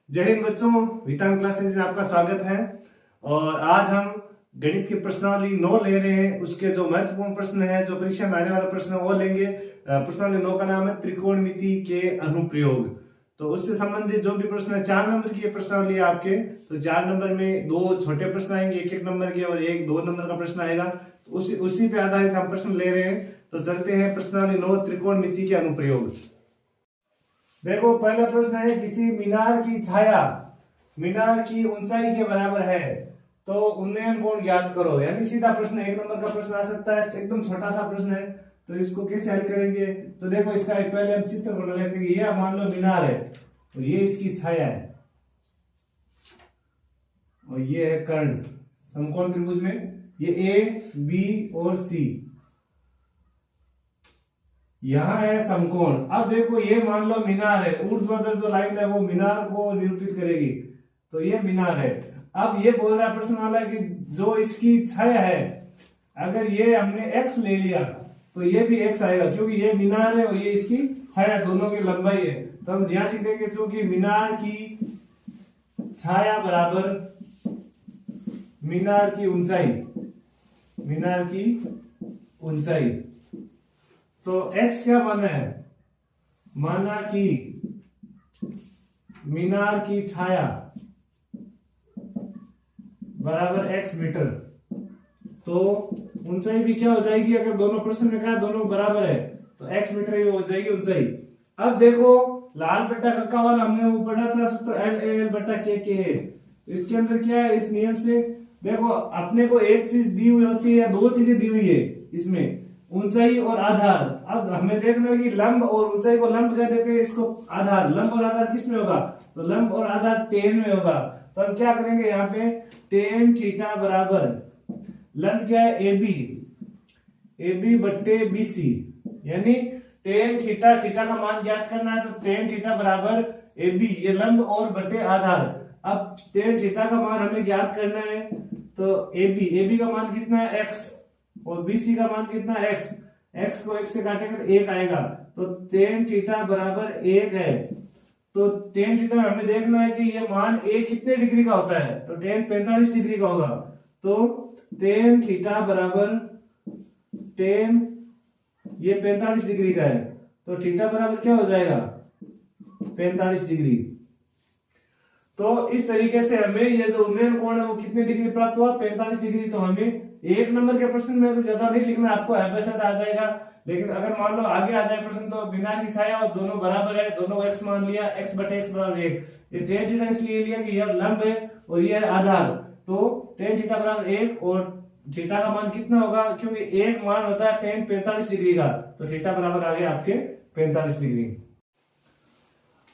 जय हिंद बच्चों, विटान क्लासेज में आपका स्वागत है। और आज हम गणित की प्रश्नावली 9 ले रहे हैं। उसके जो महत्वपूर्ण प्रश्न है, जो परीक्षा में आने वाला प्रश्न वो लेंगे। प्रश्नावली 9 का नाम है त्रिकोणमिति के अनुप्रयोग। तो उससे संबंधित जो भी प्रश्न है, 4 नंबर की प्रश्नावली है आपके। तो 4 नंबर में 2 छोटे प्रश्न आएंगे, 1-1 नंबर के, और 1-2 नंबर का प्रश्न आएगा। तो उसी पे आधारित हम प्रश्न ले रहे हैं। तो चलते हैं प्रश्नावली 9 त्रिकोणमिति के अनुप्रयोग। देखो, पहला प्रश्न है, किसी मीनार की छाया मीनार की ऊंचाई के बराबर है तो उन्नयन कोण ज्ञात करो। यानी सीधा प्रश्न 1 नंबर का प्रश्न आ सकता है, एकदम छोटा सा प्रश्न है। तो इसको कैसे हल करेंगे? तो देखो, इसका पहले हम चित्र बना लेते हैं कि यह मान लो मीनार है और ये इसकी छाया है और ये है कर्ण समकोण त्रिभुज में। ये ए, बी और सी, यहां है समकोण। अब देखो, ये मान लो मीनार है, ऊर्ध्वाधर जो लाइन है वो मीनार को निरूपित करेगी। तो ये मीनार है। अब ये बोल रहा है प्रश्न वाला कि जो इसकी छाया है, अगर ये हमने x ले लिया तो ये भी x आएगा, क्योंकि ये मीनार है और ये इसकी छाया, दोनों की लंबाई है। तो हम ध्यान लिख देंगे, क्योंकि मीनार की छाया बराबर मीनार की ऊंचाई। तो x क्या माना है? माना कि मीनार की छाया बराबर x मीटर। तो ऊंचाई भी क्या हो जाएगी? अगर दोनों प्रश्न में कहा दोनों बराबर है तो x मीटर ही हो जाएगी ऊंचाई। अब देखो, लाल बट्टा कक्का वाला हमने वो पढ़ा था सूत्र L बट्टा K है। तो इसके अंदर क्या है? इस नियम से देखो, अपने को एक चीज दी हुई होती है, 2 चीजें दी हुई है इसमें, ऊंचाई और आधार। अब हमें देखना है कि लंब और ऊंचाई को लंब कह देते हैं, इसको आधार। लंब और आधार किस में होगा? तो लंब और आधार टेन में होगा। तो हम क्या करेंगे यहाँ पे? टेन थीटा बराबर लंब क्या है? AB बट्टे BC, यानी टेन थीटा का मान ज्ञात करना है। तो टेन थीटा बराबर AB, ये लंब और बट्टे आधार। अब टेन थीटा का मान हमें ज्ञात करना है। तो AB का मान कितना है? x, और BC का मान कितना है? x को 1 से काटेंगे तो 1 आएगा। तो टेन थीटा बराबर 1 है। तो टेन थीटा में हमें देखना है कि ये मान a कितने डिग्री का होता है। तो टेन 45 डिग्री का होगा। तो टेन थीटा बराबर टेन, ये 45 डिग्री का है। तो थीटा बराबर क्या हो जाएगा? 45 डिग्री। तो इस तरीके से हमें ये जो उन्नयन कोण है वो कितने डिग्री प्राप्त हुआ? 45 डिग्री। तो हमें 1 नंबर के प्रश्न में तो ज्यादा नहीं लिखना, आपको हमेशा आ जाएगा। लेकिन अगर मान लो आगे आ जाए प्रश्न, तो मीनार की छाया और दोनों बराबर है, दोनों को x मान लिया, x बटे x बराबर 1। ये टेन थीटा इसलिए लिया कि यह लंब है और यह है आधार। तो टेन थीटा बराबर 1, और थीटा का मान कितना होगा? क्योंकि एक मान होता है टेन 45 डिग्री का, तो थीटा बराबर आ गया आपके 45 डिग्री।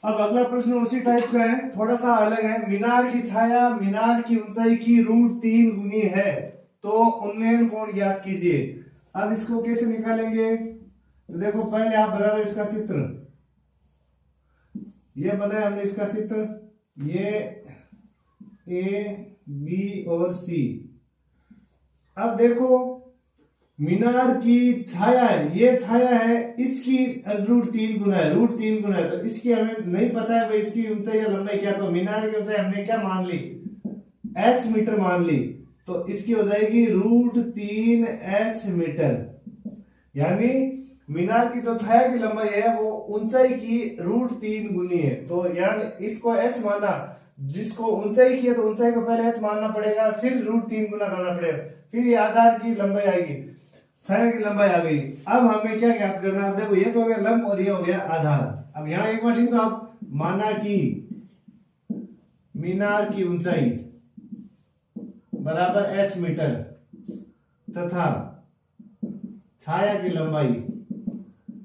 अब अगला प्रश्न उसी टाइप का है, थोड़ा सा अलग है। मीनार की छाया मीनार की ऊंचाई की √3 गुनी है तो उन्नयन कोण ज्ञात कीजिए। अब इसको कैसे निकालेंगे? तो देखो, पहले आप बना लो इसका चित्र। ये बनाया हमने इसका चित्र, ये A, B और C। अब देखो, मीनार की छाया है, ये छाया है, इसकी √3 गुना है, √3 गुना है। तो इसकी हमें नहीं पता है भाई इसकी ऊंचाई या लंबाई क्या। तो मीनार की ऊंचाई हमने क्या मान ली? h मीटर मान ली। तो इसकी हो जाएगी √3h मीटर। यानी मीनार की जो छाया की लंबाई है वो ऊंचाई की √3 गुनी है। तो यानी इसको h माना, जिसको ऊंचाई की है तो ऊंचाई को पहले h मानना पड़ेगा, फिर √3 गुना करना पड़ेगा, फिर ये आधार की लंबाई आएगी, छाया की लंबाई आ गई। अब हमें क्या ज्ञात करना है? देखो, ये तो हो गया लंब और ये हो गया आधार। अब यहां एक बार लिख दो आप, माना कि मीनार की ऊंचाई बराबर h मीटर तथा छाया की लंबाई।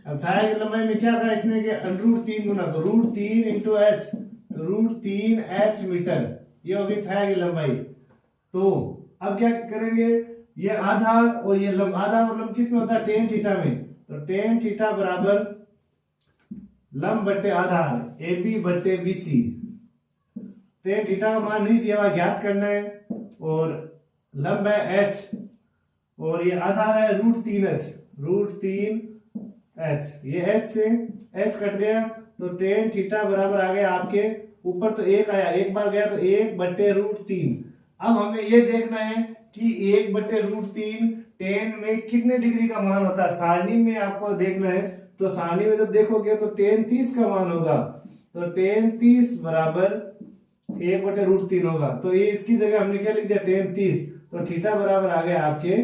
अब छाया की लंबाई में क्या था इसने कि √3 गुना, तो √3 इंटू h, तो √3h मीटर, ये हो गई छाया की लंबाई। तो अब क्या करेंगे? ये आधार और ये लंब, आधार और लंब किस में होता है? टेन थीटा में। तो टेन थीटा बराबर लंब बट्टे आधार AB बट्टे BC। टेन थीटा का मान नहीं दिया हुआ, ज्ञात करना है। और लंब है h और ये आधार है √3h, √3h। ये h से h कट गया, तो टेन थीटा बराबर आ गया आपके ऊपर तो 1 आया, एक बार गया तो 1/√3। अब हमें ये देखना है कि 1/√3 tan में कितने डिग्री का मान होता है। सारणी में आपको देखना है, तो सारणी में जब देखोगे तो tan 30 का मान होगा, तो tan 30 बराबर 1/√3 होगा। तो ये इसकी जगह हमने क्या लिख दिया, tan 30, तो थीटा बराबर आ गया आपके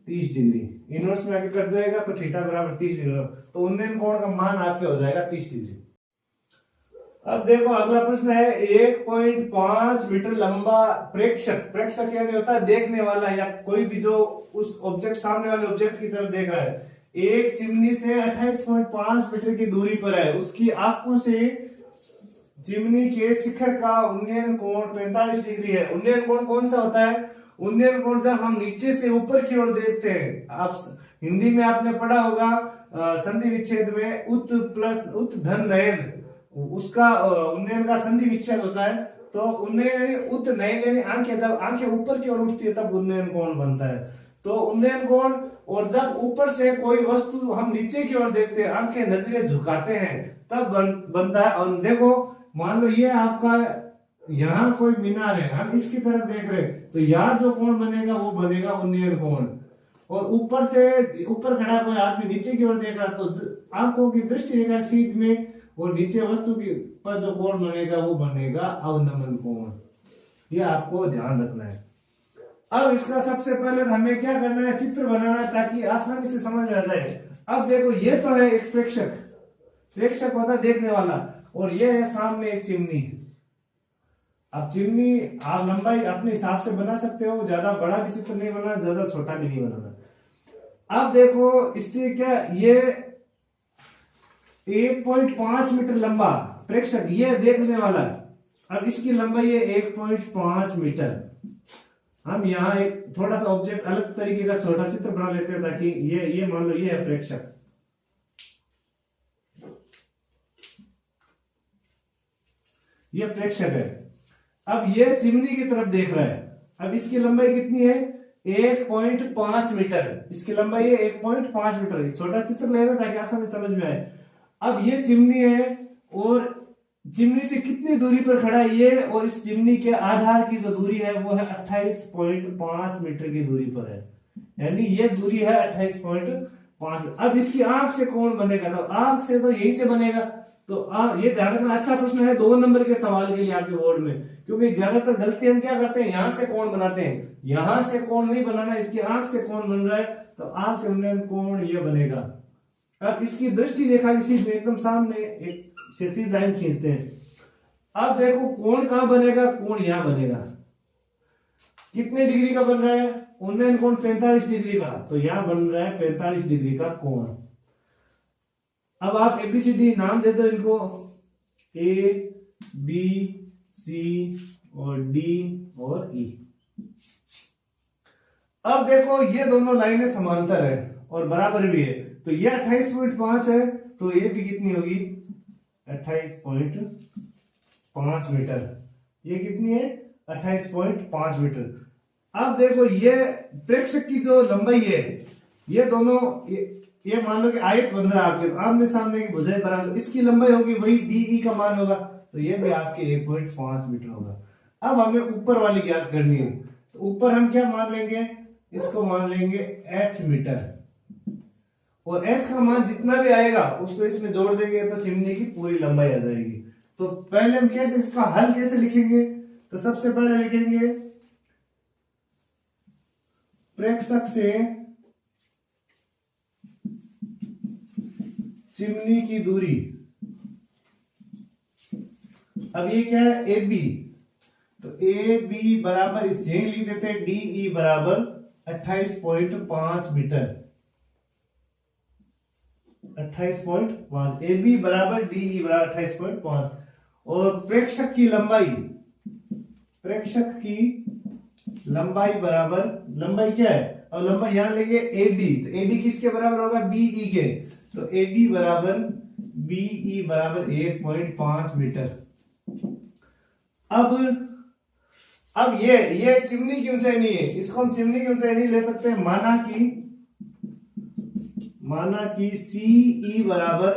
30 डिग्री। इनवर्स में आके कट जाएगा तो थीटा बराबर 30 डिग्री, तो उन्नयन कोण का मान आपके हो जाएगा 30 डिग्री। अब देखो अगला प्रश्न है, 1.5 मीटर लंबा प्रेक्षक, प्रेक्षक यानी होता है देखने वाला या कोई भी जो उस ऑब्जेक्ट, सामने वाले ऑब्जेक्ट की तरफ देख रहा है, एक चिमनी से 28.5 मीटर की दूरी पर है। उसकी आंखों से चिमनी के शिखर का उन्नयन कोण 45 डिग्री है। उन्नयन कोण कौन सा होता है, उन्नयन कोण जब हम नीचे से ऊपर की ओर देखते हैं। आप हिंदी में आपने पढ़ा होगा संधि विच्छेद में उत प्लस उत धन नयन, उसका उन्नयन का संधि विच्छेद होता है। तो उन्नयन यानी उत नयन यानी आंखें, जब आंखें ऊपर की ओर उठती है तब उन्नयन कोण बनता है। तो उन्नयन कोण, और जब ऊपर से कोई वस्तु हम नीचे की ओर देखते हैं, आंखें नजरें झुकाते हैं, तब बनता है। और देखो मान लो ये आपका यहाँ कोई मीनार है, हम इसकी तरफ देख रहे हैं, तो यहाँ जो कोण बनेगा वो बनेगा उन्नयन कोण। और ऊपर से, ऊपर खड़ा कोई आदमी नीचे की ओर देख रहा, तो आंखों की दृष्टि रेखा सीध में और नीचे वस्तु की पर जो कोण बनेगा वो बनेगा अवनमन कोण। ये आपको ध्यान रखना है। अब इसका सबसे पहले हमें क्या करना है, चित्र बनाना है ताकि आसानी से समझ में आ जाए। अब देखो ये तो है एक प्रेक्षक, प्रेक्षक होता है देखने वाला, और ये है सामने एक चिमनी। अब चिमनी आप लंबाई अपने हिसाब से बना सकते हो, ज्यादा बड़ा भी चित्र नहीं बनाना, ज्यादा छोटा भी नहीं बनाना। अब देखो इससे क्या, ये 1.5 मीटर लंबा प्रेक्षक, ये देखने वाला। अब इसकी लंबाई है 1.5 मीटर। हम यहाँ एक थोड़ा सा ऑब्जेक्ट अलग तरीके का छोटा चित्र बना लेते हैं, ताकि ये मान लो ये है प्रेक्षक, ये प्रेक्षक है। अब ये चिमनी की तरफ देख रहा है। अब इसकी लंबाई कितनी है, 1.5 मीटर। इसकी लंबाई है 1.5 मीटर। छोटा चित्र लेना ताकि आसानी समझ में आए। अब ये चिमनी है, और चिमनी से कितनी दूरी पर खड़ा है ये, और इस चिमनी के आधार की जो दूरी है वो है 28.5 मीटर की दूरी पर है, यानी ये दूरी है 28.5। अब इसकी आंख से कौन बनेगा, तो आंख से तो यही से बनेगा। तो ये ध्यान रखना, अच्छा प्रश्न है 2 नंबर के सवाल के लिए आपके बोर्ड में, क्योंकि ज्यादातर गलती हम क्या करते हैं, यहां से कौन बनाते हैं, यहां से कौन नहीं बनाना, इसकी आंख से कौन बन रहा है, तो आंख से उन्नयन कोण ये बनेगा। अब इसकी दृष्टि रेखा की सीध में एकदम सामने एक क्षैतिज लाइन खींचते हैं। अब देखो कोण कहां बनेगा, कोण यहां बनेगा। कितने डिग्री का बन रहा है, उन्नयन कोण 45 डिग्री का, तो यहां बन रहा है 45 डिग्री का कोण। अब आप ABCD नाम दे दो इनको, A B C और D और E। अब देखो ये दोनों लाइनें समांतर है और बराबर भी है, तो ये 28.5 है, तो ये भी कितनी होगी 28.5 मीटर। ये कितनी है 28.5 मीटर। अब देखो ये प्रेक्षक की जो लंबाई है, ये दोनों ये मान लो कि आयत बन रहा है आपके, तो आमने सामने की भुजाएं बराबर, इसकी लंबाई होगी वही DE का मान होगा, तो ये भी आपके 1.5 मीटर होगा। अब हमें ऊपर वाली ज्ञात करनी है, तो ऊपर हम क्या मान लेंगे, इसको मान लेंगे H मीटर, और H का मान जितना भी आएगा उसको इसमें जोड़ देंगे तो चिमनी की पूरी लंबाई आ जाएगी। तो पहले हम कैसे इसका हल कैसे लिखेंगे, तो सबसे पहले लिखेंगे प्रेक्षक से चिमनी की दूरी। अब ये क्या है AB, तो AB बराबर इसे लिख देते हैं DE बराबर 28.5 मीटर, 28.5। AB बराबर DE बराबर 28.5। और प्रेक्षक की लंबाई, प्रेक्षक की लंबाई बराबर, लंबाई क्या है, और लंबाई यहां लेंगे AD, तो AD किसके बराबर होगा BE के, तो AD बराबर BE बराबर 1.5 मीटर। अब ये चिमनी की ऊंचाई नहीं है, इसको हम चिमनी की ऊंचाई नहीं ले सकते। माना कि CE बराबर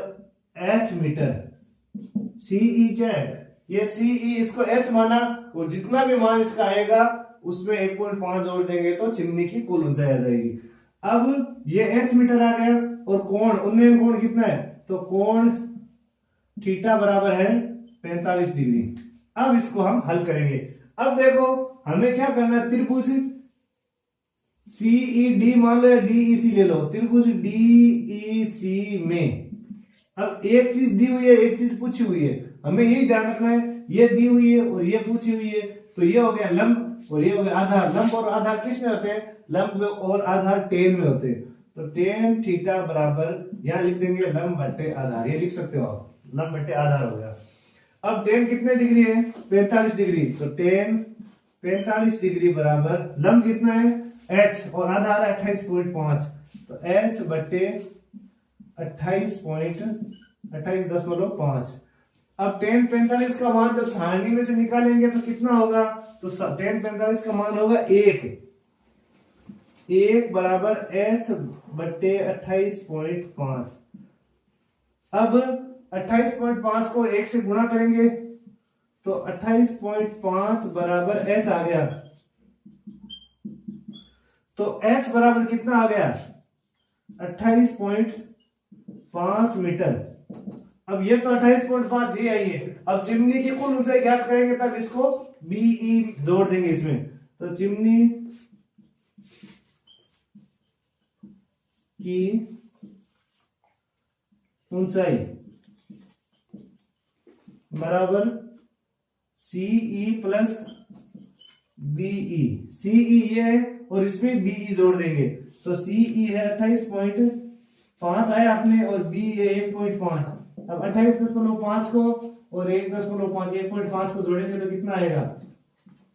H मीटर। CE क्या है, ये सीई इसको एच माना, और जितना भी मान इसका आएगा उसमें 1.5 जोड़ देंगे तो चिमनी की कुल ऊंचाई आ जाएगी। अब ये एच मीटर आ गया, और कोण उन्नयन कोण कितना है, तो कोण थीटा बराबर है 45 डिग्री। अब इसको हम हल करेंगे। अब देखो हमें क्या करना है, त्रिभुज सीईडी मान लो, डीईसी ले लो, त्रिभुज डीईसी में अब एक चीज दी हुई है, एक चीज पूछी हुई है, हमें यही ध्यान रखना है, ये दी हुई है और ये पूछी हुई है, तो ये हो गया लंब और ये हो गया आधार। लंब और आधार किस में होते हैं, लंब और आधार टेन में होते हैं। तो टेन थीटा बराबर यहां लिख देंगे लंब बट्टे आधार, ये लिख सकते हो आप, लंब बट्टे आधार हो गया। अब टेन कितने डिग्री है, 45 डिग्री, तो टेन 45 डिग्री बराबर लंब कितना है h और आधार 28.5, तो h बट्टे 28.5। अब टेन 45 का मान जब सारणी में से निकालेंगे तो कितना होगा, तो टेन 45 का मान होगा 1 बराबर h बट्टे 28.5। अब 28.5 को 1 से गुणा करेंगे तो 28.5 बराबर h आ गया, तो h बराबर कितना आ गया 28.5 मीटर। अब ये तो 28.5 ये आई है। अब चिमनी की कुल ऊंचाई ज्ञात करेंगे तब इसको बीई जोड़ देंगे इसमें, तो चिमनी की ऊंचाई बराबर सीई प्लस बीई, सीई ये है और इसमें बीई जोड़ देंगे, तो सीई है 28.5 आया आपने और बी है 1.5। अब 28.5 को और 1.5 को जोड़ेंगे तो कितना आएगा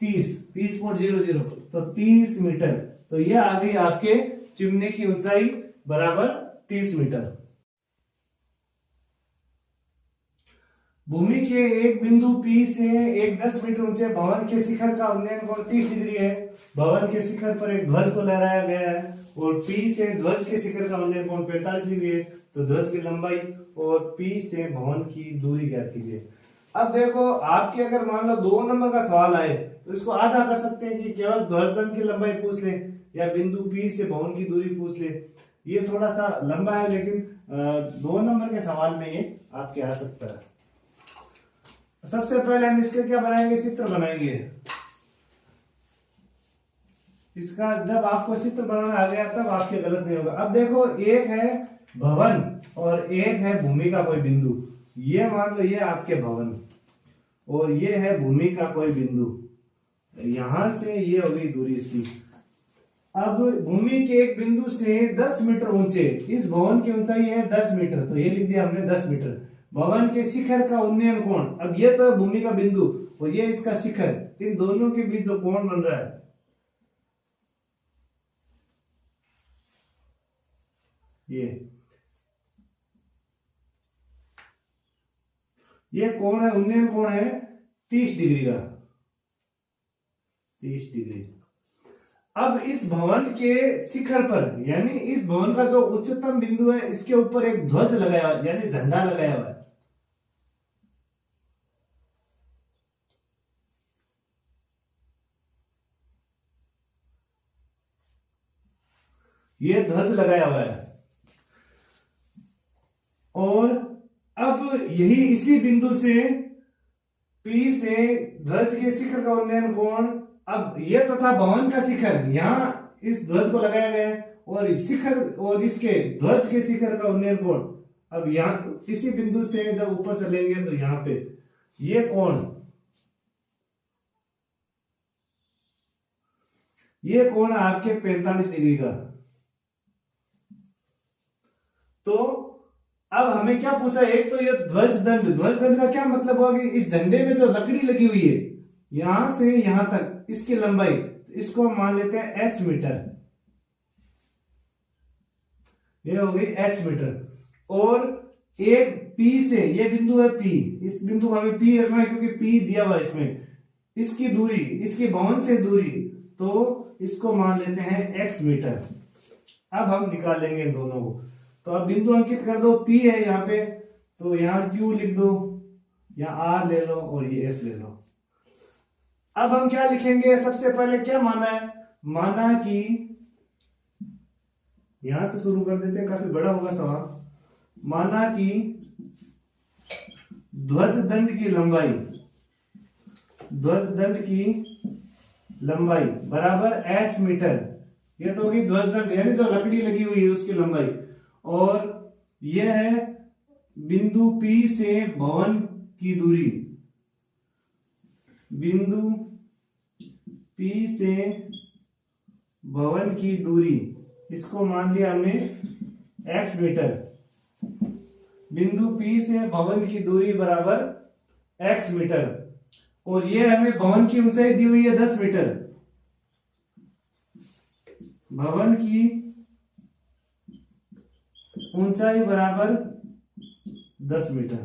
30.00, तो 30 मीटर। तो ये आ गई आपके चिमनी की ऊंचाई बराबर 30 मीटर। भूमि के एक बिंदु P से एक 10 मीटर ऊंचे भवन के शिखर का उन्नयन कोण 30 डिग्री है। भवन के शिखर पर एक ध्वज को लहराया गया है और P से ध्वज के शिखर का उन्नयन कोण 45 डिग्री है। तो ध्वज की लंबाई और P से भवन की दूरी ज्ञात कीजिए। अब देखो आपके अगर मान लो 2 नंबर का सवाल आए तो इसको आधा कर सकते हैं कि केवल ध्वज दंड की लंबाई पूछ ले या बिंदु P से भवन की दूरी पूछ ले। ये थोड़ा सा लंबा है लेकिन 2 नंबर के सवाल में ये आपके आ सकता है। सबसे पहले हम इसके क्या बनाएंगे, चित्र बनाएंगे। इसका जब आपको चित्र बनाना आ गया तब आपके गलत नहीं होगा। अब देखो एक है भवन और एक है भूमि का कोई बिंदु। ये मान लो ये आपके भवन और ये है भूमि का कोई बिंदु, यहां से ये हो गई दूरी इसकी। अब भूमि के एक बिंदु से 10 मीटर ऊंचे इस भवन की ऊंचाई है 10 मीटर, तो ये लिख दिया हमने 10 मीटर। भवन के शिखर का उन्नयन कोण, अब ये तो भूमि का बिंदु और ये इसका शिखर, इन दोनों के बीच जो कोण बन रहा है ये कोण है, उन्नयन कोण है 30 डिग्री का, 30 डिग्री। अब इस भवन के शिखर पर यानी इस भवन का जो उच्चतम बिंदु है इसके ऊपर एक ध्वज लगाया हुआ यानी झंडा लगाया हुआ है। ये ध्वज लगाया हुआ है और अब यही इसी बिंदु से P से ध्वज के शिखर का उन्नयन कोण, अब ये तो था भवन का शिखर, यहां इस ध्वज को लगाया गया है और इस शिखर और इसके ध्वज के शिखर का उन्नयन कोण, अब यहां इसी बिंदु से जब ऊपर चलेंगे तो यहां पे ये कोण, ये कोण आपके 45 डिग्री का। तो अब हमें क्या पूछा, एक तो ये ध्वज दंड का क्या मतलब होगा कि इस झंडे में जो लकड़ी लगी हुई है यहां से यहां तक इसकी लंबाई, तो इसको हम मान लेते हैं h मीटर, ये हो गई h मीटर। और एक P से, ये बिंदु है P, इस बिंदु को हमें P रखना है क्योंकि P दिया हुआ इसमें, इसकी दूरी, इसकी भवन से दूरी, तो इसको मान लेते हैं x मीटर। अब हम निकाल लेंगे इन दोनों को, तो अब बिंदु अंकित कर दो, P है यहाँ पे तो यहाँ Q लिख दो, या आर ले लो और ये एस ले लो। अब हम क्या लिखेंगे, सबसे पहले क्या माना है, माना कि यहां से शुरू कर देते हैं, काफी बड़ा होगा सवाल। माना कि ध्वज दंड की लंबाई, ध्वज दंड की लंबाई बराबर h मीटर, ये तो होगी ध्वज दंड यानी जो लकड़ी लगी हुई है उसकी लंबाई, और यह है बिंदु P से भवन की दूरी, बिंदु P से भवन की दूरी, इसको मान लिया हमने x मीटर। बिंदु P से भवन की दूरी बराबर x मीटर, और ये हमें भवन की ऊंचाई दी हुई है 10 मीटर, भवन की ऊंचाई बराबर 10 मीटर।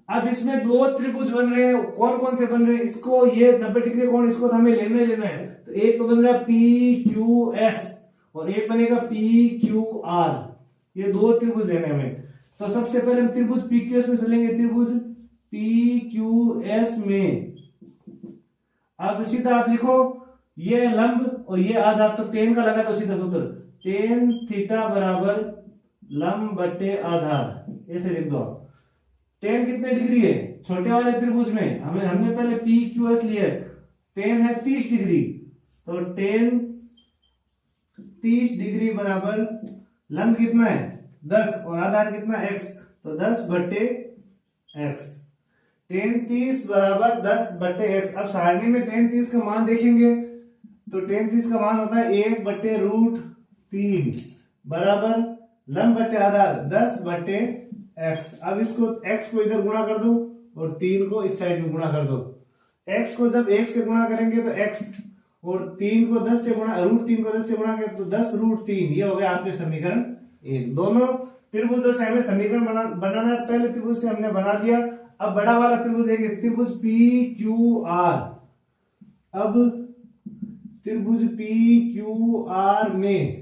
अब इसमें दो त्रिभुज बन रहे हैं, कौन कौन से बन रहे हैं, इसको ये 90 डिग्री कोण इसको तो हमें लेना ही लेना है। तो एक तो बन रहा है PQS और एक बनेगा PQR, ये दो त्रिभुज लेने हमें। तो सबसे पहले हम त्रिभुज PQS में चलेंगे, त्रिभुज PQS में अब सीधा आप लिखो ये लंब और ये आधार, तो टेन का लगा तो सीधा सूत्र टेन थीटा बराबर लंब बटे आधार, ऐसे लिख दो आप। टेन कितने डिग्री है छोटे वाले त्रिभुज में, हमने पहले PQS लिया, टेन है 30 डिग्री, तो टेन 30 डिग्री बराबर लंब कितना है 10 और आधार कितना x, तो 10 बटे x। टेन 30 बराबर 10 बटे x। अब सारणी में टेन 30 का मान देखेंगे तो टेन 30 का मान होता है 1 बटे रूट 3 बराबर लंब बटे आधार 10 बटे x। अब इसको x को इधर गुणा कर दो और 3 को इस साइड में गुणा कर दो। x को जब 1 से गुणा करेंगे तो x, और 3 को 10 से गुणा, रूट 3 को 10 से गुणा करें तो 10 रूट 3, ये हो गया आपके समीकरण 1। दोनों त्रिभुजों से हमें समीकरण बनाना है, पहले त्रिभुज से हमने बना दिया। अब बड़ा वाला त्रिभुज है त्रिभुज PQR। अब त्रिभुज PQR में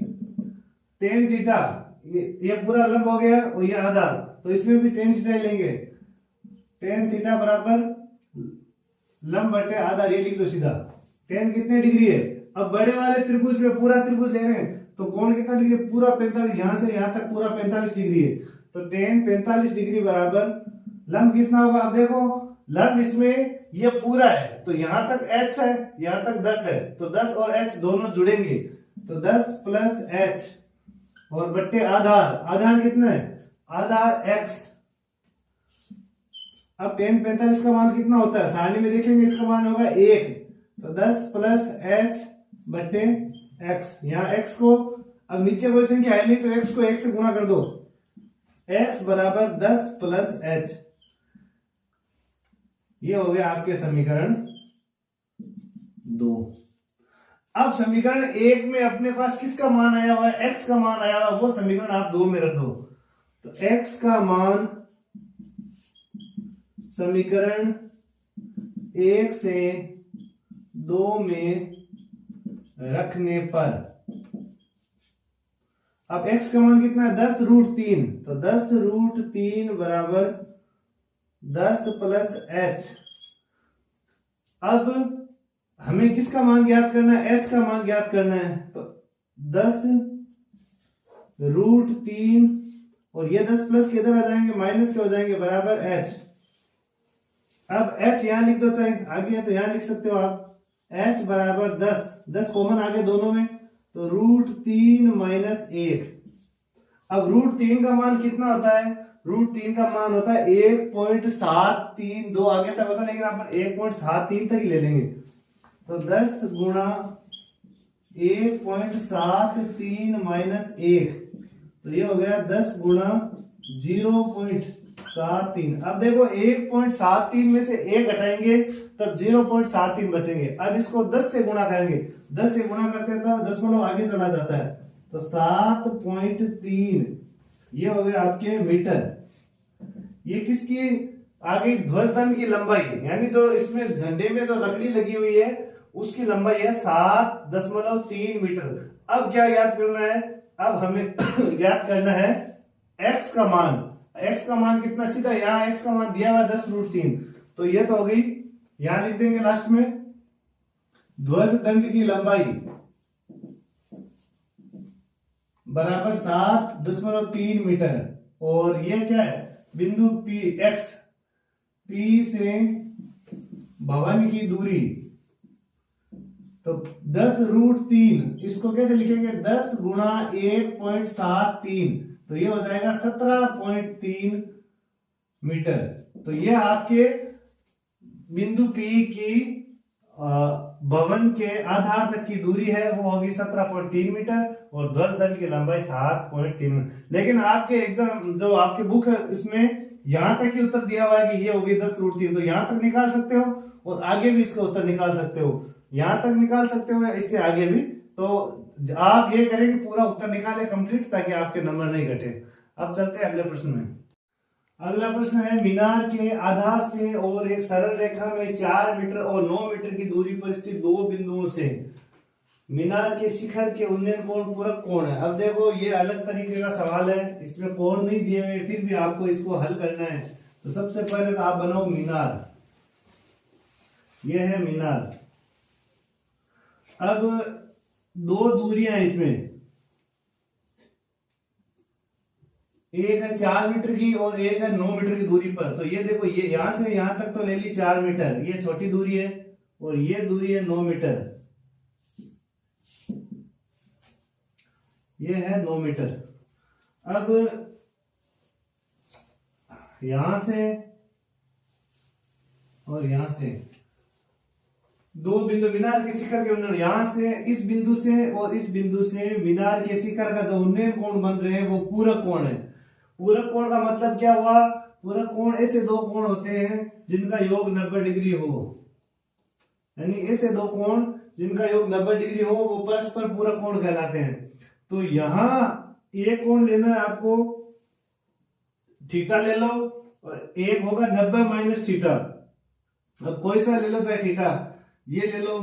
टेन थीटा, ये पूरा लंब हो गया और ये आधार, तो इसमें भी टेन थीटा लेंगे, टेन थीटा बराबर लंब बटे आधार, ये लिख दो सीधा। टेन कितने डिग्री है, अब बड़े वाले त्रिभुज में पूरा त्रिभुज ले रहे हैं तो कोण कितना डिग्री, पूरा 45, यहां से यहां तक पूरा 45 डिग्री है, तो टेन 45 डिग्री बराबर लंब कितना होगा। अब देखो लंब इसमें ये पूरा है तो यहां तक h है, यहां तक 10 है, तो 10 और h दोनों जुड़ेंगे, तो 10 प्लस h और बट्टे आधार, आधार कितना है, आधार x। अब टेन 45 का मान कितना होता है, सारणी में देखेंगे इसका मान होगा 1, तो 10 प्लस h बट्टे x। यहाँ x को अब नीचे कोई संख्या है नहीं तो x को 1 से गुणा कर दो, x बराबर 10 प्लस h, ये हो गया आपके समीकरण 2। अब समीकरण 1 में अपने पास किसका मान आया हुआ है, x का मान आया हुआ है, वो समीकरण आप 2 में रख दो, तो x का मान समीकरण 1 से 2 में रखने पर, अब x का मान कितना है 10 रूट 3, तो 10 रूट 3 बराबर 10 प्लस h। अब हमें किसका मान ज्ञात करना है, h का मान ज्ञात करना है, तो 10 रूट 3 और ये 10 प्लस के इधर आ जाएंगे माइनस के हो जाएंगे बराबर h। अब h यहां लिख दो, चाहे आगे है तो यहां लिख सकते हो आप, h बराबर 10, 10 कॉमन आगे दोनों में, तो रूट 3 माइनस 1। अब रूट 3 का मान कितना होता है, रूट 3 का मान होता है 1.73, 2 आगे तक होता है लेकिन आप 1.73 तक ही ले लेंगे, तो 10 गुणा 1.73 माइनस 1, तो ये हो गया 10 गुणा 0.73। अब देखो 1.73 में से 1 घटाएंगे तब 0.73 बचेंगे। अब इसको 10 से गुणा करेंगे, 10 से गुणा करते हैं तब दशमलव आगे चला जाता है, तो 7.3, ये हो गया आपके मीटर। ये किसकी आ गई, ध्वजदंड की लंबाई, यानी जो इसमें झंडे में जो लकड़ी लगी हुई है उसकी लंबाई है 7.3 मीटर। अब क्या याद करना है, अब हमें याद करना है x का मान। x का मान कितना, सीधा यहाँ x का मान दिया हुआ 10 रूट 3, तो ये तो हो गई, यहां लिख देंगे लास्ट में ध्वज दंड की लंबाई बराबर 7.3 मीटर, और ये क्या है बिंदु P X, P से भवन की दूरी, तो 10√3, इसको कैसे लिखेंगे 10 गुणा 1.73, तो ये हो जाएगा 17.3 मीटर। तो ये आपके बिंदु P की भवन के आधार तक की दूरी है, वो होगी 17.3 मीटर, और ध्वज दंड की लंबाई 7.3 मीटर। लेकिन आपके एग्जाम जो आपकी बुक है इसमें यहां तक ही उत्तर दिया हुआ है कि ये होगी 10√3, तो यहां तक निकाल सकते हो और आगे भी इसका उत्तर निकाल सकते हो, यहां तक निकाल सकते हो या इससे आगे भी। तो आप ये करें कि पूरा उत्तर निकाले कंप्लीट, ताकि आपके नंबर नहीं घटे। अब चलते हैं अगले प्रश्न में। अगला प्रश्न है, मीनार के आधार से और एक सरल रेखा में 4 मीटर और 9 मीटर की दूरी पर स्थित दो बिंदुओं से मीनार के शिखर के उन्नयन कोण पूरक कोण है। अब देखो ये अलग तरीके का सवाल है, इसमें कोण नहीं दिए हुए, फिर भी आपको इसको हल करना है। तो सबसे पहले तो आप बनाओ मीनार, ये है मीनार। अब दो दूरियां इसमें, एक है 4 मीटर की और एक है 9 मीटर की दूरी पर। तो ये देखो, ये यहां से यहां तक तो ले ली 4 मीटर, ये छोटी दूरी है, और ये दूरी है 9 मीटर, ये है 9 मीटर। अब यहां से और यहां से दो बिंदु मीनार के शिखर के उन्नयन, यहां से इस बिंदु से और इस बिंदु से मीनार के शिखर का जो उन्नयन कोण बन रहे हैं वो पूरक कोण है। पूरक कोण का मतलब क्या हुआ, पूरक कोण ऐसे दो कोण होते हैं जिनका योग 90 डिग्री हो, यानी ऐसे दो कोण जिनका योग 90 डिग्री हो वो परस्पर पूरक कोण कहलाते हैं। तो यहां एक कोण लेना है आपको, थीटा ले लो, और एक होगा 90 माइनस थीटा। अब कोई सा ले लो, चाहे थीटा, ये ले लो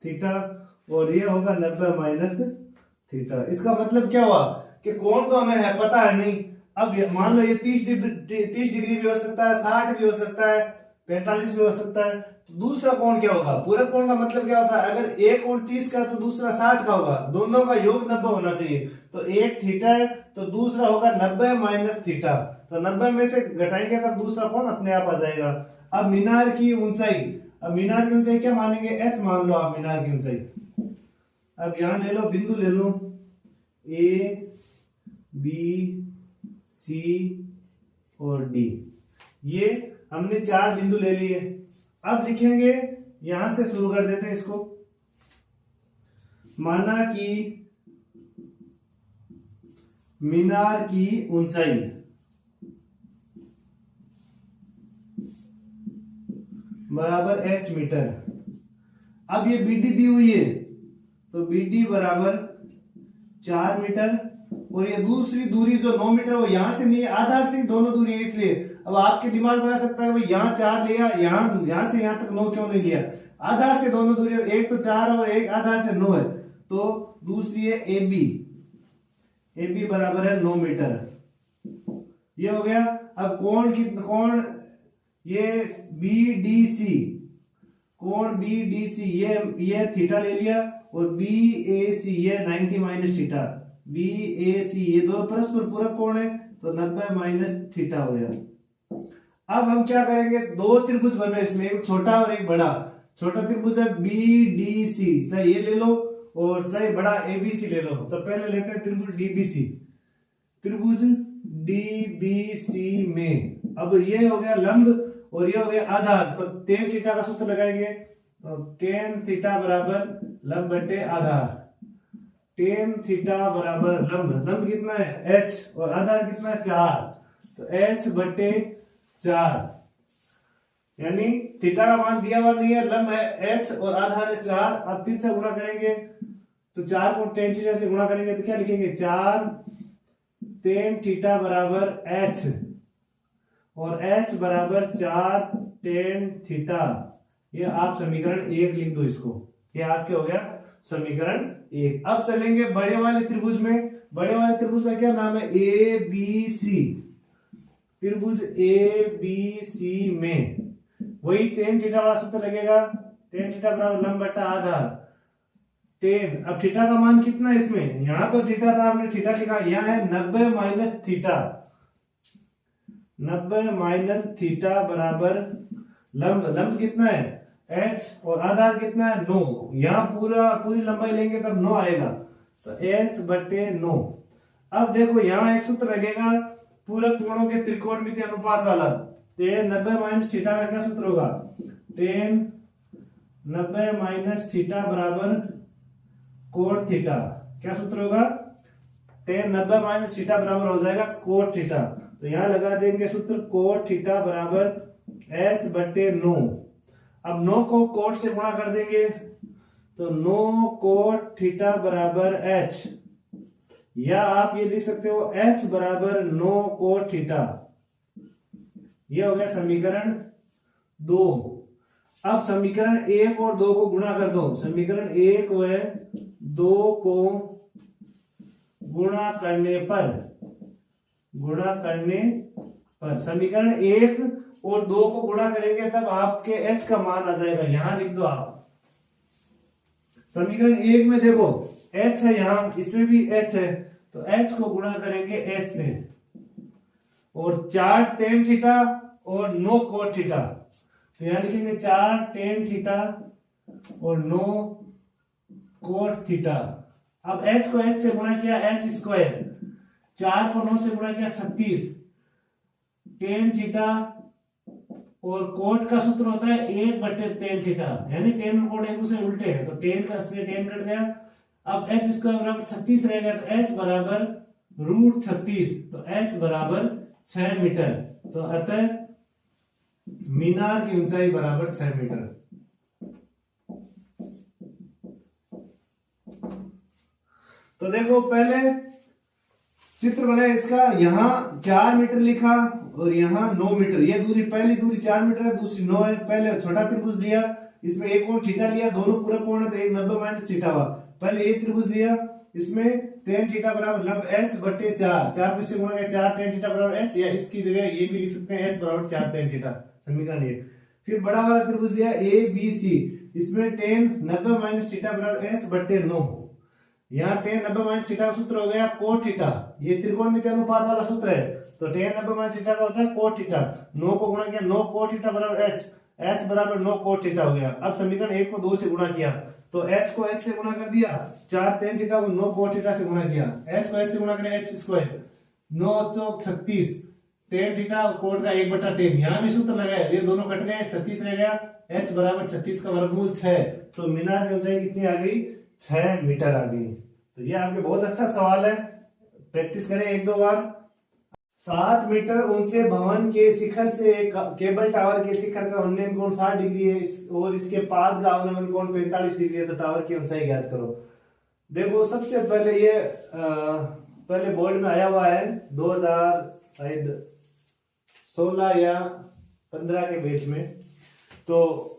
थीटा, और ये होगा 90 माइनस थीटा। इसका मतलब क्या हुआ कि कोण तो हमें है पता है नहीं। अब मान लो ये 30 डिग्री भी हो सकता है, 60 भी हो सकता है, 45 भी हो सकता है। तो दूसरा कोण क्या होगा, पूरक कोण का मतलब क्या होता है, अगर एक कोण 30 का तो दूसरा 60 का होगा, दोनों का योग 90 होना चाहिए। तो एक थीटा है तो दूसरा होगा 90 माइनस थीटा, तो 90 में से घटाएंगे तब दूसरा कोण अपने आप आ जाएगा। अब मीनार की ऊंचाई, अब मीनार की ऊंचाई क्या मानेंगे, h मान लो आप मीनार की ऊंचाई। अब यहां ले लो बिंदु, ले लो A B C और D, ये हमने 4 बिंदु ले लिए। अब लिखेंगे, यहां से शुरू कर देते हैं इसको। माना कि मीनार की ऊंचाई बराबर h मीटर। अब ये BD दी हुई है, तो BD बराबर 4 मीटर, और ये दूसरी दूरी जो 9 मीटर वो यहां से नहीं है, आधार से दोनों दूरी है, इसलिए अब आपके दिमाग बना सकता है भाई यहाँ 4 लिया, यहां से यहां तक 9 क्यों नहीं लिया। आधार से दोनों दूरी, एक तो 4 और एक आधार से 9 है, तो दूसरी है AB बराबर है 9 मीटर, ये हो गया। अब कोण कोण ये BDC, कोण BDC ये थीटा ले लिया, और BAC ये 90 माइनस थीटा, BAC ये दोनों परस्पर पूरक कोण है, तो 90 माइनस थीटा हो गया। अब हम क्या करेंगे, दो त्रिभुज बन रहे इसमें, एक छोटा और एक बड़ा। छोटा त्रिभुज है BDC, चाहे ये ले लो और चाहे बड़ा ABC ले लो। तो पहले लेते हैं त्रिभुज DBC, त्रिभुज DBC में अब ये हो गया लंब और ये हो गया आधार, तो tan थीटा का सूत्र लगाएंगे, तो tan थीटा बराबर लंब बटे आधार। tan थीटा बराबर लंब कितना है h, और आधार कितना है 4, तो h बटे 4, यानी थीटा का मान दिया हुआ नहीं है, लंब है h और आधार है 4। अब 3 से गुणा करेंगे, तो 4 को tan थीटा से गुणा करेंगे तो क्या लिखेंगे, 4 tan थीटा बराबर h, और h बराबर 4 tan थीटा। ये आप समीकरण 1 लिख दो इसको, ये आपके हो गया समीकरण 1। अब चलेंगे बड़े वाले त्रिभुज में। बड़े वाले त्रिभुज का क्या नाम है, ABC, त्रिभुज ABC में वही tan थीटा वाला सूत्र लगेगा, tan थीटा बराबर लंब बटा आधार tan। अब थीटा का मान कितना है इसमें, यहां तो थीटा था, हमने थीटा लिखा, यहाँ है 90 माइनस थीटा, 90 माइनस थीटा बराबर लंब कितना है h और आधार कितना है 9, यहाँ पूरी लंबाई लेंगे तब 9 आएगा, तो h बटे 9। अब देखो यहाँ एक सूत्र लगेगा पूरक कोणों के त्रिकोणमितीय अनुपात वाला, tan 90 माइनस थीटा का क्या सूत्र होगा, tan 90 माइनस थीटा बराबर कोट थीटा, क्या सूत्र होगा, tan 90 माइनस थीटा बराबर हो जाएगा कोट थीटा, तो यहाँ लगा देंगे सूत्र कोट थीटा बराबर h बटे 9। अब 9 को कोट से गुणा कर देंगे तो 9 कोट थीटा बराबर h, या आप ये लिख सकते हो h बराबर 9 कोट थीटा, ये हो गया समीकरण 2। अब समीकरण 1 और 2 को गुणा कर दो, समीकरण 1 व 2 को गुणा करने पर समीकरण 1 और 2 को गुणा करेंगे तब आपके h का मान आ जाएगा, यहां लिख दो आप। समीकरण 1 में देखो h है, यहां इसमें भी h है, तो h को गुणा करेंगे h से, और 4 tan थीटा और 9 cot थीटा, तो यहां लिखेंगे 4 tan थीटा और 9 cot थीटा। अब h को h से गुणा किया h स्क्वायर, 4 को 9 से गुणा किया 36, tan थीटा और कोट का सूत्र होता है 1 बटे tan थीटा, यानी tan और कोट एक दूसरे उल्टे हैं, तो tan का से tan कट गया। अब h स्क्वायर बराबर 36 रहेगा, तो h बराबर √36, तो h बराबर 6 मीटर, तो अतः मीनार की ऊंचाई बराबर 6 मीटर। तो देखो पहले चित्र बनाया इसका, यहाँ 4 मीटर लिखा और यहाँ 9 मीटर, ये दूरी पहली दूरी 4 मीटर है, दूसरी 9 है। पहले छोटा त्रिभुज दिया, इसमें एक कोण थीटा लिया, दोनों पूरा कोण है तो एक 90 माइनस थीटा हुआ। पहले एक त्रिभुज दिया, इसमें tan थीटा बराबर लंब h बटे 4, 4 से गुणा किया 4 tan थीटा बराबर h, या इसकी जगह ये भी लिख सकते हैं h बराबर 4 tan थीटा, समीकरण 1। फिर बड़ा वाला त्रिभुज दिया a b c, इसमें tan 90 माइनस थीटा बराबर h बटे 9, यहाँ tan 90 माइनस थीटा का सूत्र हो गया कोट थीटा, ये त्रिकोणमितीय अनुपात वाला सूत्र है, तो tan 90 माइनस थीटा का होता है कोट थीटा, 9 को गुणा किया 9 कोट थीटा बराबर h बराबर 9 कोट थीटा हो गया। अब समीकरण 1 को 2 से गुणा किया, तो h को h से गुणा कर दिया, 4 tan थीटा को 9 कोट थीटा से गुणा किया, h को h से गुणा करें h स्क्वायर, 9 चौक 36, tan थीटा कोट का 1 बटा 10, यहाँ भी सूत्र लगाया, ये दोनों कट गए, 36 रह गया, h बराबर 36 का वर्गमूल 6, तो मीनार की ऊंचाई कितनी आ गई, 6 मीटर आ गई। तो ये आपके बहुत अच्छा सवाल है, प्रैक्टिस करें 1-2 बार। 7 मीटर ऊंचे भवन के शिखर से केबल टावर के शिखर का उन्नयन कोण 60 डिग्री है, और इसके पाद का अवनमन कोण 45 डिग्री है, तो टावर की ऊंचाई ज्ञात करो। देखो सबसे पहले ये पहले बोर्ड में आया हुआ है 2016 या 15 के बीच में, तो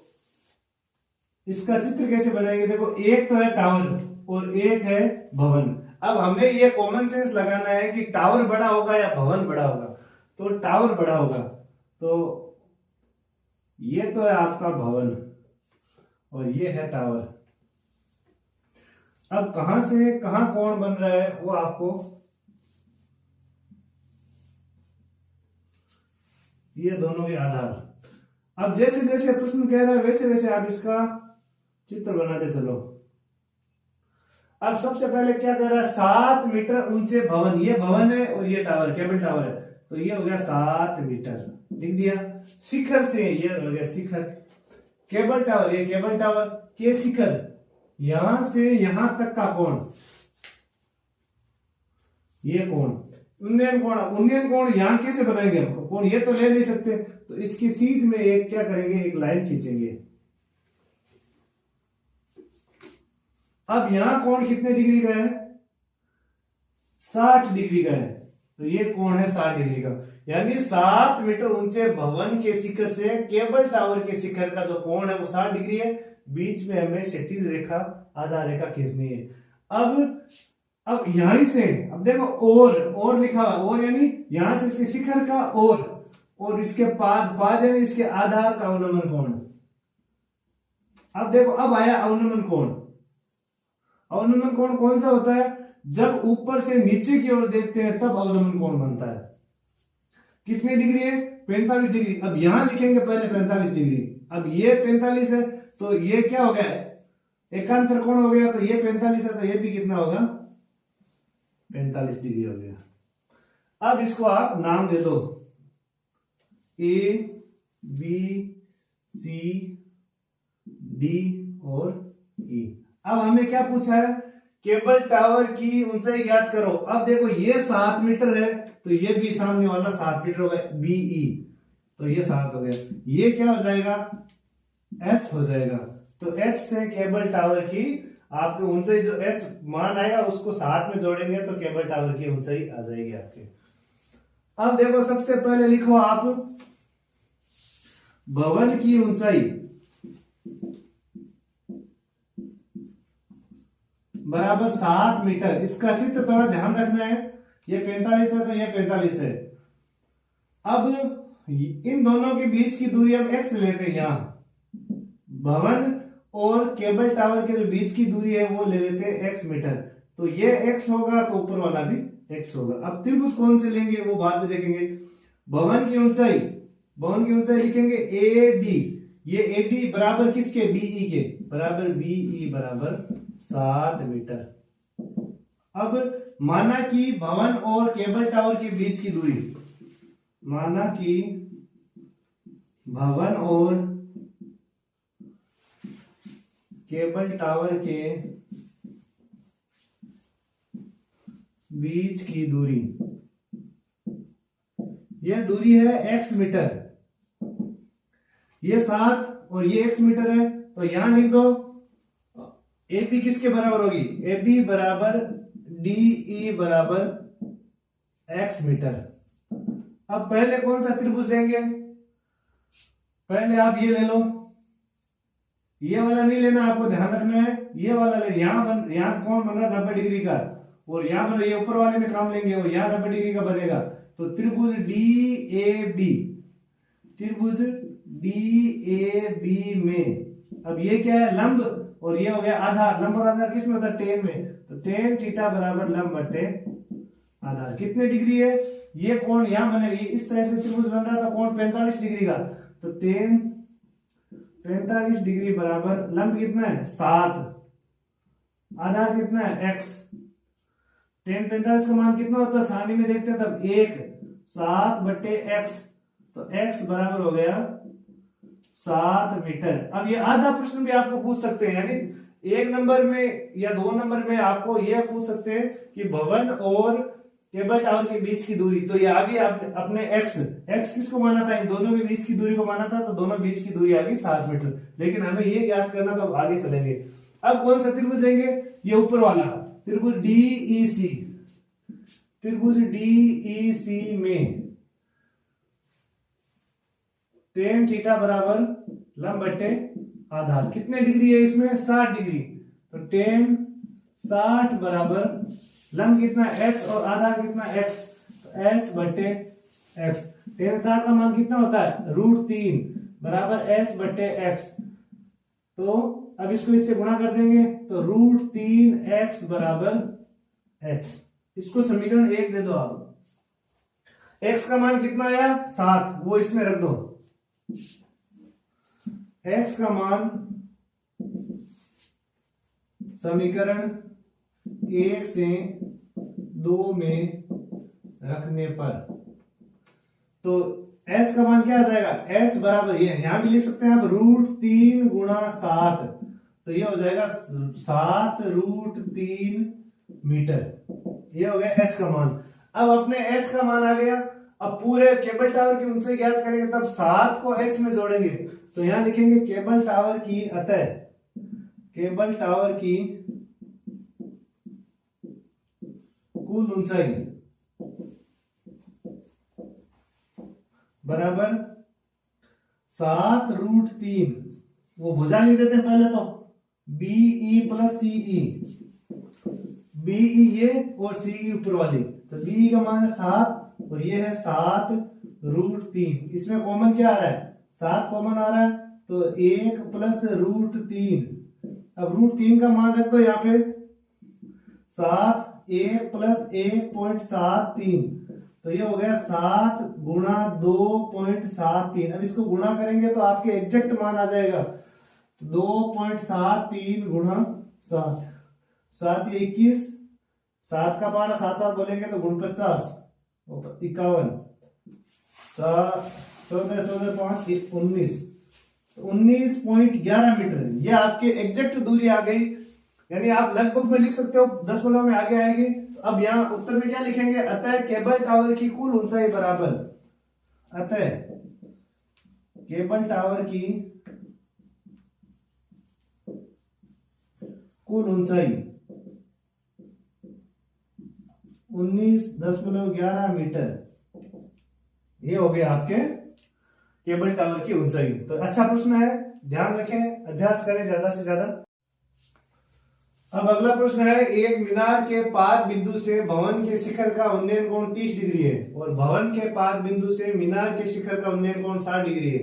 इसका चित्र कैसे बनाएंगे। देखो एक तो है टावर और एक है भवन। अब हमें ये कॉमन सेंस लगाना है कि टावर बड़ा होगा या भवन बड़ा होगा, तो टावर बड़ा होगा, तो ये तो है आपका भवन और ये है टावर। अब कहां से कहां कोण बन रहा है वो आपको, ये दोनों के आधार। अब जैसे जैसे प्रश्न कह रहा है वैसे वैसे आप इसका चित्र बनाते चलो। अब सबसे पहले क्या कर रहा है, 7 मीटर ऊंचे भवन, ये भवन है और ये टावर केबल टावर है, तो ये हो गया 7 मीटर, लिख दिया। शिखर से ये हो गया शिखर, केबल टावर, ये केबल टावर के शिखर, यहां से यहां तक का कोण, ये कोण उन्नयन कोण। उन्नयन कोण यहां कैसे बनाएंगे, कोण ये तो ले नहीं सकते, तो इसकी सीध में एक क्या करेंगे, एक लाइन खींचेंगे। अब यहां कोण कितने डिग्री का है, 60 डिग्री का है, तो ये कोण है 60 डिग्री का, यानी 7 मीटर ऊंचे भवन के शिखर से केबल टावर के शिखर का जो कोण है वो 60 डिग्री है। बीच में हमें क्षैतिज रेखा आधार रेखा खींचनी है। अब यहीं से अब देखो और लिखा हुआ, और यानी यहां से शिखर का और इसके पाद यानी इसके आधार का अवनमन कोण। अब देखो, अब आया अवनमन कोण। अवनमन कोण कौन सा होता है? जब ऊपर से नीचे की ओर देखते हैं तब अवनमन कोण बनता है। कितने डिग्री है? 45 डिग्री। अब यहां लिखेंगे पहले 45 डिग्री। अब ये 45 है तो ये क्या हो गया? एकांतर कोण हो गया। तो ये 45 है तो ये भी कितना होगा? 45 डिग्री हो गया। अब इसको आप नाम दे दो, ए बी सी डी और ई। अब हमें क्या पूछा है? केबल टावर की ऊंचाई ज्ञात करो। अब देखो, ये 7 मीटर है तो ये भी सामने वाला 7 मीटर होगा, बीई। तो ये 7 हो गया। ये क्या हो जाएगा? एच हो जाएगा। तो एच से केबल टावर की आपकी ऊंचाई, जो एच मान आएगा उसको 7 में जोड़ेंगे तो केबल टावर की ऊंचाई आ जाएगी आपके। अब देखो, सबसे पहले लिखो आप भवन की ऊंचाई बराबर 7 मीटर। इसका चित्र थोड़ा ध्यान रखना है। ये 45 है तो ये 45 है। अब इन दोनों के बीच की दूरी हम x लेते हैं। यहां भवन और केबल टावर के जो बीच की दूरी है वो ले लेते हैं x मीटर। तो ये x होगा तो ऊपर वाला भी x होगा। अब त्रिभुज कौन से लेंगे वो बाद में देखेंगे। भवन की ऊंचाई लिखेंगे AD। ये AD बराबर किसके? BE के बराबर। BE बराबर 7 मीटर। अब माना कि भवन और केबल टावर के बीच की दूरी, माना कि भवन और केबल टावर के बीच की दूरी, यह दूरी है x मीटर। ये 7 और ये x मीटर है तो यहां लिख दो ए बी किसके बराबर होगी? ए बी बराबर DE बराबर x मीटर। अब पहले कौन सा त्रिभुज लेंगे? पहले आप ये ले लो। ये वाला नहीं लेना, आपको ध्यान रखना है। ये वाला ले। यहां कौन बन रहा? 90 डिग्री का। और यहां बन, ये ऊपर वाले में काम लेंगे और यहां 90 डिग्री का बनेगा। तो त्रिभुज DAB, त्रिभुज DAB में अब ये क्या है? लंब और ये हो गया आधार। लंब और आधार किस में होता है? टेन में। तो टेन थीटा बराबर लंब बटे आधार। कितने डिग्री है? ये कोण यहां बनेगा। इस साइड से त्रिभुज बन रहा था कोण 45 डिग्री का। तो टेन 45 डिग्री बराबर लंब कितना है? 7। आधार कितना है? x। टेन 45 का मान कितना होता है? सारणी में देखते हैं तब 1। 7 बटे x। तो x बराबर हो गया 7 मीटर। अब ये आधा प्रश्न भी आपको पूछ सकते हैं, यानी 1 नंबर में या 2 नंबर में आपको यह पूछ सकते हैं कि भवन और केबल टावर के बीच की दूरी। तो ये आगे अपने x किसको माना था? इन दोनों के बीच की दूरी को माना था। तो दोनों बीच की दूरी आ गई 7 मीटर। लेकिन हमें ये ज्ञात करना तो आगे चलेंगे। अब कौन सा त्रिभुज लेंगे? ये ऊपर वाला त्रिभुज DEC। त्रिभुज DEC में टेन थीटा बराबर लंब बटे आधार। कितने डिग्री है इसमें? 60 डिग्री। तो टेन 60 बराबर लंब कितना? x और आधार कितना? x। तो h बटे x। टेन 60 का मान कितना होता है? √3 बराबर h बटे x। तो अब इसको इससे गुणा कर देंगे तो √3x बराबर h। इसको समीकरण 1 दे दो आप। x का मान कितना आया? 7, वो इसमें रख दो। x का मान समीकरण 1 से 2 में रखने पर तो h का मान क्या आ जाएगा? h बराबर ये यहां भी लिख सकते हैं आप √3 गुणा 7। तो ये हो जाएगा 7√3 मीटर। ये हो गया h का मान। अब अपने h का मान आ गया। अब पूरे केबल टावर की ऊंचाई ज्ञात करेंगे तब 7 को h में जोड़ेंगे। तो यहां लिखेंगे केबल टावर की, अतः केबल टावर की कुल ऊंचाई बराबर 7√3। वो भुजा लिख देते हैं पहले तो BE प्लस CE। BE ये और CE ऊपर वाली। तो BE का मान है 7 और ये है 7 √3। इसमें कॉमन क्या आ रहा है, 7 कॉमन आ रहा है, तो 1 प्लस √3। अब √3 का मान रख दो यहाँ पे, 7 1 प्लस 1.73, तो ये हो गया 7 गुणा 2.73। अब इसको गुणा करेंगे तो आपके एग्जैक्ट मान आ जाएगा, 2.73 गुणा 7, 7 ये 21, 7 का पारा 7 और बोलेंगे तो गुण 50, 51, 7 14 14 5 19, 19.11 मीटर। ये आपके एग्जैक्ट दूरी आ गई, यानी आप लगभग में लिख सकते हो, दशमलव में आगे आएगी। तो अब यहाँ उत्तर में क्या लिखेंगे, अतः केबल टावर की कुल ऊंचाई बराबर, अतः केबल टावर की कुल ऊंचाई 19.11 मीटर। ये हो गया आपके केबल टावर की ऊंचाई। तो अच्छा प्रश्न है, ध्यान रखें, अभ्यास करें ज्यादा से ज्यादा। अब अगला प्रश्न है, एक मीनार के पाद बिंदु से भवन के शिखर का उन्नयन कोण 30 डिग्री है और भवन के पाद बिंदु से मीनार के शिखर का उन्नयन कोण 60 डिग्री है।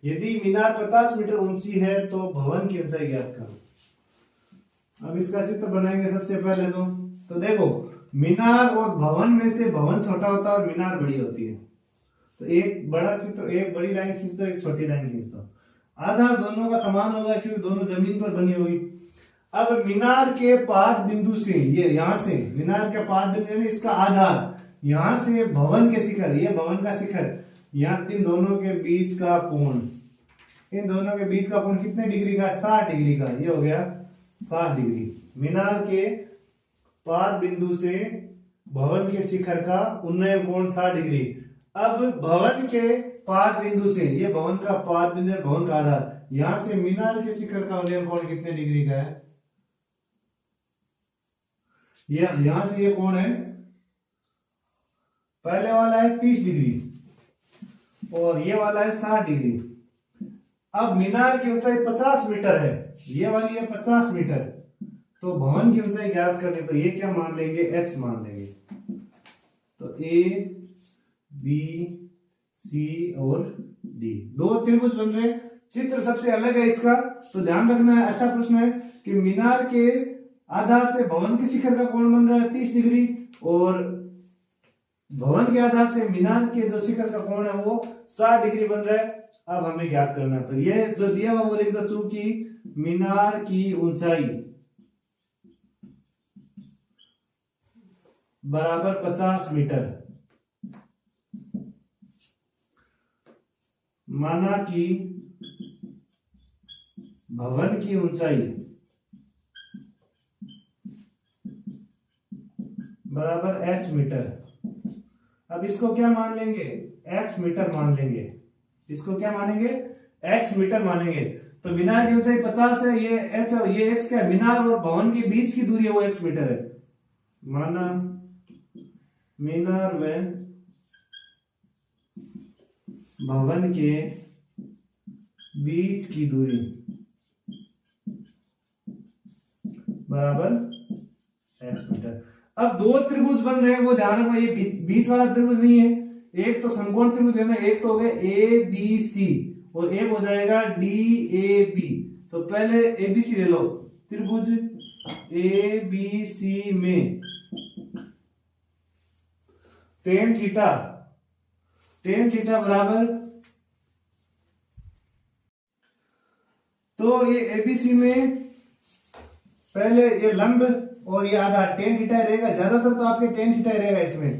यदि मीनार 50 मीटर ऊंची है तो भवन की ऊंचाई ज्ञात करो। अब इसका चित्र बनाएंगे सबसे पहले तो देखो, मीनार और भवन में से भवन छोटा होता है और मीनार बड़ी होती है। तो एक बड़ा चित्र, एक बड़ी लाइन खींच दो, एक छोटी लाइन खींच दो। आधार दोनों का समान होगा क्योंकि दोनों जमीन पर बनी होगी। अब मीनार के पाद बिंदु से, ये यहां से मीनार के पाद बिंदु यानी इसका आधार, यहां से भवन के शिखर, ये भवन का शिखर, यहाँ इन दोनों के बीच का कोण, इन दोनों के बीच का कोण कितने डिग्री का, 60 डिग्री का। ये हो गया 60 डिग्री। मीनार के पाद बिंदु से भवन के शिखर का उन्नयन कोण 60 डिग्री। अब भवन के पाद बिंदु से, ये भवन का पाद बिंदु है, भवन का आधार, यहां से मीनार के शिखर का उन्नयन कोण कितने डिग्री का है, यहां से ये कोण है, पहले वाला है 30 डिग्री और ये वाला है 60 डिग्री। अब मीनार की ऊंचाई 50 मीटर है, ये वाली है 50 मीटर, तो भवन की ऊंचाई ज्ञात करनी, तो ये क्या मान लेंगे, h मान लेंगे। तो A B C और D, दो त्रिभुज बन रहे। चित्र सबसे अलग है इसका, तो ध्यान रखना है। अच्छा प्रश्न है कि मीनार के आधार से भवन के शिखर का कोण बन रहा है 30 डिग्री और भवन के आधार से मीनार के जो शिखर का कोण है वो 60 डिग्री बन रहा है। अब हमें ज्ञात करना है, तो ये जो दिया हुआ वो लिख दो, चूंकि मीनार की ऊंचाई बराबर 50 मीटर, माना कि भवन की ऊंचाई बराबर h मीटर। अब इसको क्या मान लेंगे, x मीटर मान लेंगे। इसको क्या मानेंगे, x मीटर मानेंगे। तो मीनार की ऊंचाई 50 है, ये h और ये x क्या है, मीनार और भवन के बीच की दूरी है वो x मीटर है। माना मीनार व भवन के बीच की दूरी बराबर x मीटर। अब दो त्रिभुज बन रहे हैं, वो ध्यान रखना, ये बीच वाला त्रिभुज नहीं है, एक तो समकोण त्रिभुज लेना, एक तो हो गया ABC और एक हो जाएगा DAB। तो पहले ABC ले लो, त्रिभुज ABC में tan थीटा बराबर, तो ये ABC में पहले ये लंब और ये आधार tan थीटा रहेगा, ज्यादातर तो आपके tan थीटा रहेगा इसमें।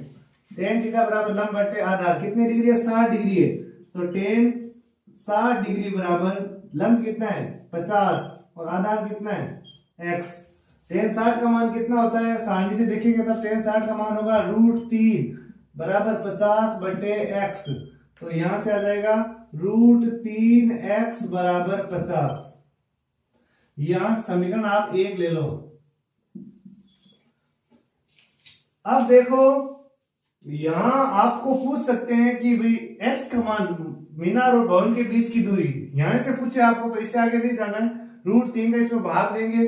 tan थीटा बराबर लंब बटे आधार, कितने डिग्री है, 60 डिग्री है। तो tan 60 डिग्री बराबर लंब कितना है 50 और आधार कितना है x। tan 60 का मान कितना होता है, सारणी से देखेंगे तब tan 60 का मान होगा √3 बराबर 50 बटे x। तो यहां से आ जाएगा √3x बराबर 50। यहां समीकरण आप 1 ले लो। अब देखो, यहां आपको पूछ सकते हैं कि भाई x का मान, मीनार और भवन के बीच की दूरी, यहां से पूछे आपको, तो इससे आगे नहीं जाना है। √3 का इसमें भाग देंगे,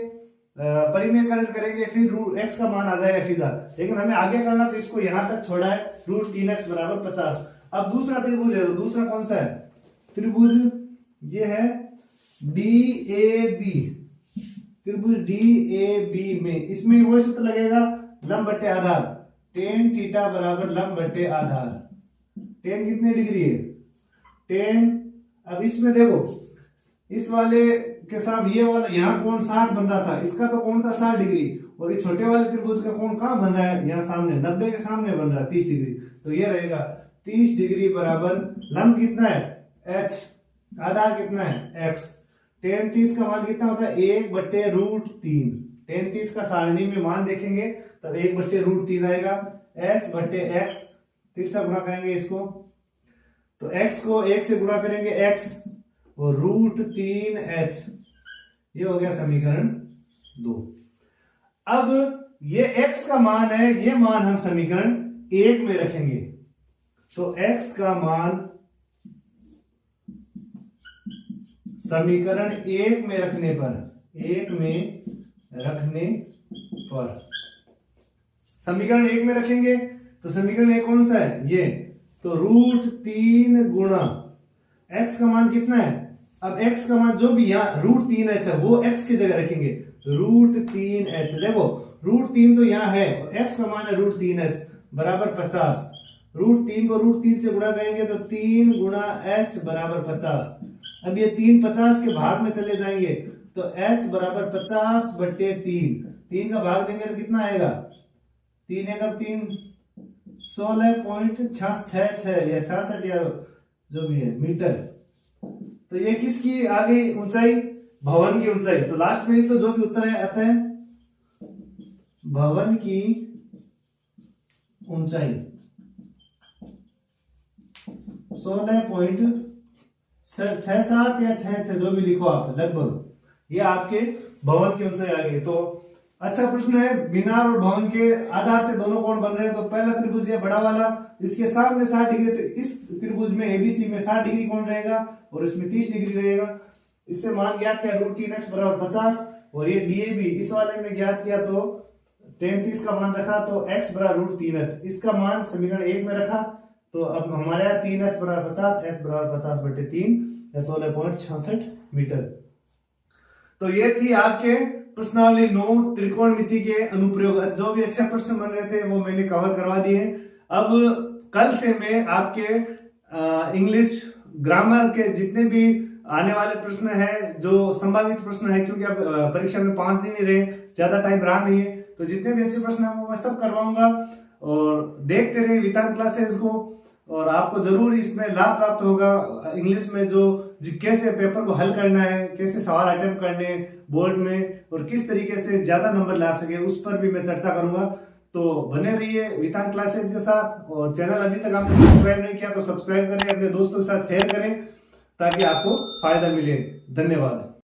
परिमेयकरण करेंगे, फिर x का मान आ जाएगा सीधा। लेकिन हमें आगे करना, तो इसको यहां तक छोड़ा है, √3x बराबर 50। अब दूसरा त्रिभुज है, तो दूसरा कौन सा है त्रिभुज, ये है DAB, त्रिभुज DAB में, इसमें वो सूत्र लगेगा लंब बटे आधार, टेन थीटा बराबर लंब बटे आधार। टेन कितने डिग्री है 10। अब इसमें देखो इस वाले के साथ ये वाला यहाँ कोण 60 बन रहा था, इसका तो कोण था 60 डिग्री, और इस छोटे वाले त्रिभुज का कोण कहाँ बन रहा है, यहाँ सामने 90 के सामने बन रहा है 30 डिग्री, तो ये रहेगा 30 डिग्री बराबर लंब कितना है h, आधार कितना है x। टेन 30 का मान कितना होता है 1/√3। टेन 30 का सारणी में मान देखेंगे तब 1/√3 आएगा, h बटे x, 3 से गुणा करेंगे इसको, तो x को 1 से गुणा करेंगे x और √3h, ये हो गया समीकरण 2। अब ये x का मान है, ये मान हम समीकरण 1 में रखेंगे, तो x का मान समीकरण 1 में रखने पर, समीकरण 1 में रखेंगे तो समीकरण 1 कौन सा है ये, तो √3 गुणा x का मान कितना है, अब x का मान जो भी यहाँ √3h है वो x की जगह रखेंगे, √3h, देखो √3 तो यहाँ है और x का मान है √3h बराबर 50, √3 को √3 से गुणा करेंगे तो 3 गुणा h बराबर 50। अब ये 3 50 के भाग में चले जाएंगे तो h बराबर 50/3, 3 का भाग देंगे तो कितना आएगा, 3 एकम 3 16.66 या 66 या जो भी है मीटर। तो ये किसकी आ गई ऊंचाई, भवन की ऊंचाई। तो लास्ट में तो जो भी उत्तर है आता है भवन की ऊंचाई 16.67 या 66 जो भी लिखो आप लगभग, ये आपके भवन की ऊंचाई आ गई। तो अच्छा प्रश्न है, मीनार और भवन के आधार से दोनों कोण बन रहे हैं, तो पहला त्रिभुज ये बड़ा वाला, इसके सामने 60 डिग्री, तो इस त्रिभुज में ABC में 60 डिग्री कोण रहेगा और इसमें 30 डिग्री रहेगा। इससे मान ज्ञात किया √3x बराबर 50, और ये DAB इस वाले में ज्ञात किया तो tan 30 का मान रखा तो x बराबर √3h, इसका मान समीकरण 1 में रखा, तो अब हमारे यहाँ 3h बराबर 50, h बराबर 50/3 या 16.66 मीटर। तो ये थी आपके प्रश्नावली 9 त्रिकोणमिति के अनुप्रयोग। जो भी अच्छे प्रश्न बन रहे थे वो मैंने कवर करवा दिए। अब कल से मैं आपके इंग्लिश ग्रामर के जितने भी आने वाले प्रश्न है, जो संभावित प्रश्न है, क्योंकि अब परीक्षा में 5 दिन ही रहे, ज्यादा टाइम रहा नहीं है, तो जितने भी अच्छे प्रश्न है वो मैं सब करवाऊंगा। और देखते रहे वेदांत क्लासेस को, और आपको जरूर इसमें लाभ प्राप्त होगा। इंग्लिश में जो कैसे पेपर को हल करना है, कैसे सवाल अटेम्प्ट करने बोर्ड में, और किस तरीके से ज्यादा नंबर ला सके, उस पर भी मैं चर्चा करूंगा। तो बने रहिए वेदांत क्लासेस के साथ, और चैनल अभी तक आपने सब्सक्राइब नहीं किया तो सब्सक्राइब करें, अपने दोस्तों के साथ शेयर करें ताकि आपको फायदा मिले। धन्यवाद।